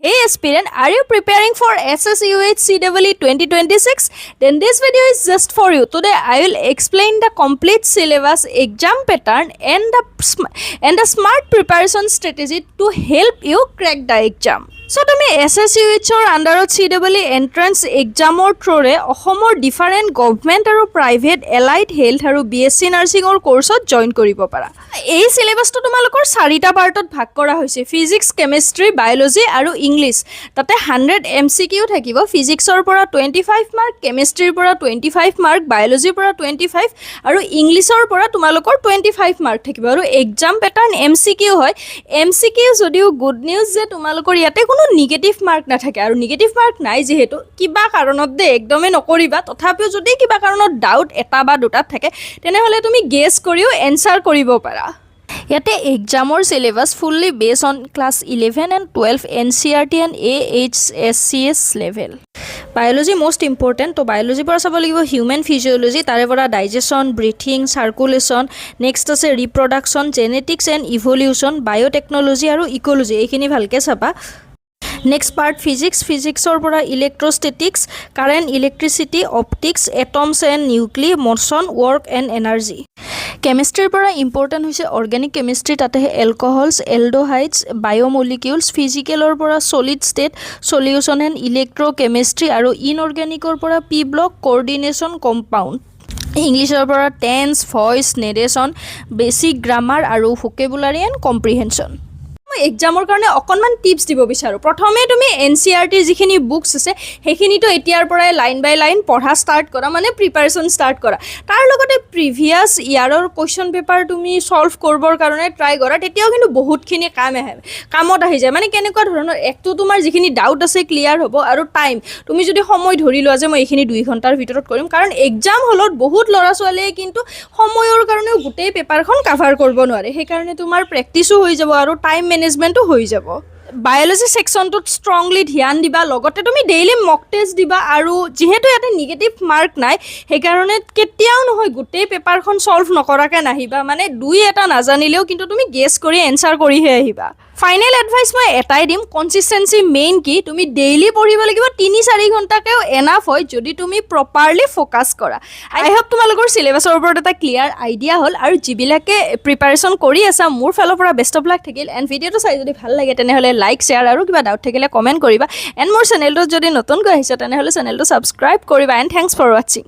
Hey aspirant, are you preparing for SSUHS CEE 2026? Then this video is just for you. Today I will explain the complete syllabus, exam pattern and the smart preparation strategy to help you crack the exam. So তুমি SSUHৰ আন্ডাৰত CEE entrance এক্সামৰ থ্ৰুৰে অসমৰ different government আৰু private allied health আৰু BSc নাৰ্ছিঙৰ কোৰ্ছত join কৰিব পাৰা। এই সিলেবাসটো তোমালোকৰ 4টা পাৰ্টত ভাগ কৰা হৈছে, ফিজিক্স, কেমিষ্ট্ৰি, বায়োলজি আৰু ইংলিছ। তাতে 100 MCQ থাকিব, ফিজিক্সৰ পৰা 25 মাৰ্ক, কেমিষ্ট্ৰিৰ পৰা 25 মাৰ্ক, বায়োলজিৰ পৰা 25 আৰু ইংলিছৰ পৰা তোমালোকৰ 25 মাৰ্ক থাকিব। আৰু এক্সাম প্যাটাৰ্ন MCQ হয়। MCQ যদিও গুড নিউজ যে তোমালোকৰ ইয়াতে নিগেটিভ মাৰ্ক না থাকে আৰ নিগেটিভ মাৰ্ক নাই যেহেতু কিবা কাৰণত দে একদমই নকৰিবা, তথাপিও যদি কিবা কাৰণত ডাউট এটা বা দুটা থাকে তেনেহলে তুমি গেস কৰিও এনসাৰ কৰিব পাৰা। ইয়াতে এক্সামৰ syllabus fully base on class 11 and 12 NCERT and SSUHS level. Biology most important, তো বায়োলজিৰ পৰা চাব লাগিব হিউমেন ফিজিঅলজি, তাৰে পৰা ডাইজেশ্যন, ব্ৰিথিং, চাৰ্কুলেশ্যন, নেক্সট আছে reproduction, genetics and evolution, biotechnology আৰু ইক'লজি, এইখিনি ভালকৈ চাবা। নেক্সট পাৰ্ট ফিজিক্স, ফিজিক্সৰ পৰা electrostatics, current, electricity, optics, atoms and nuclear, motion, work and energy. কেমিষ্ট্ৰিৰ পৰা ইম্পৰ্টেণ্ট হৈছে অৰ্গেনিক কেমিষ্ট্ৰি, তাতে এলকহলছ, এলডোহাইডছ, বায়'মলিকিউলছ, ফিজিকেলৰ পৰা solid state, solution and electro chemistry আৰু ইনঅৰ্গেনিকৰ পৰা পি ব্লক, কোঅৰ্ডিনেশ্যন, কম্পাউণ্ড। ইংলিছৰ পৰা tense, voice, narration, basic grammar আৰু ভোকেবুলাৰী এণ্ড কম্প্ৰিহেনশ্যন। মই এক্সামৰ কাৰণে অকণমান টিপছ দিব বিচাৰোঁ। প্ৰথমে তুমি NCERTৰ যিখিনি বুকছ আছে সেইখিনিতো এতিয়াৰ পৰাই লাইন বাই লাইন পঢ়া ষ্টাৰ্ট কৰা, মানে প্ৰিপাৰেশ্যন ষ্টাৰ্ট কৰা। তাৰ লগতে প্ৰিভিয়াছ ইয়াৰৰ কুৱেশ্যন পেপাৰ তুমি ছল্ভ কৰিবৰ কাৰণে ট্ৰাই কৰা, তেতিয়াও কিন্তু বহুতখিনি কামত আহি যায়। মানে কেনেকুৱা ধৰণৰ, একটো তোমাৰ যিখিনি ডাউট আছে ক্লিয়াৰ হ'ব, আৰু টাইম তুমি যদি সময় ধৰি লোৱা যে মই এইখিনি 2 ঘণ্টাৰ ভিতৰত কৰিম, কাৰণ এক্সাম হলত বহুত ল'ৰা ছোৱালীয়ে কিন্তু সময়ৰ কাৰণেও গোটেই পেপাৰখন কাভাৰ কৰিব নোৱাৰে, সেইকাৰণে তোমাৰ প্ৰেক্টিছো হৈ যাব আৰু টাইম মেনেজমেন্টও হৈ যাব। বায়োলজি সেকশনটোত স্ট্ৰংলি ধ্যান দিবা, লগতে তুমি ডেইলি মক টেষ্ট দিবা। আৰু যেহেতু ইয়াতে নিগেটিভ মাৰ্ক নাই সেইকাৰণে কেতিয়াও নহয় গোটেই পেপাৰখন ছল্ভ নকৰাকৈ নাহিবা, মানে 2-এটা নাজানিলেও কিন্তু তুমি গেছ কৰি এনচাৰ কৰিহে আহিবা। ফাইনেল এডভাইচ মই এটাই দিম, কনচিষ্টেঞ্চি মেইন কি, তুমি ডেইলি পঢ়িব লাগিব, 3-4 ঘণ্টাকেও এনাফ হয় যদি তুমি প্ৰপাৰলি ফ'কাছ কৰা। আই হোপ তোমালোকৰ চিলেবাছৰ ওপৰত এটা ক্লিয়াৰ আইডিয়া হ'ল, আৰু যিবিলাকে প্ৰিপাৰেশ্যন কৰি আছা মোৰ ফালৰ পৰা বেষ্ট অফ লাক থাকিল। এণ্ড ভিডিঅ'টো চাই যদি ভাল লাগে তেনেহ'লে লাইক, শ্বেয়াৰ আৰু কিবা ডাউট থাকিলে কমেণ্ট কৰিবা। এণ্ড মোৰ চেনেলটোত যদি নতুনকৈ আহিছে তেনেহ'লে চেনেলটো ছাবস্ক্ৰাইব কৰিবা। এণ্ড থেংকছ ফৰ ৱাচিং।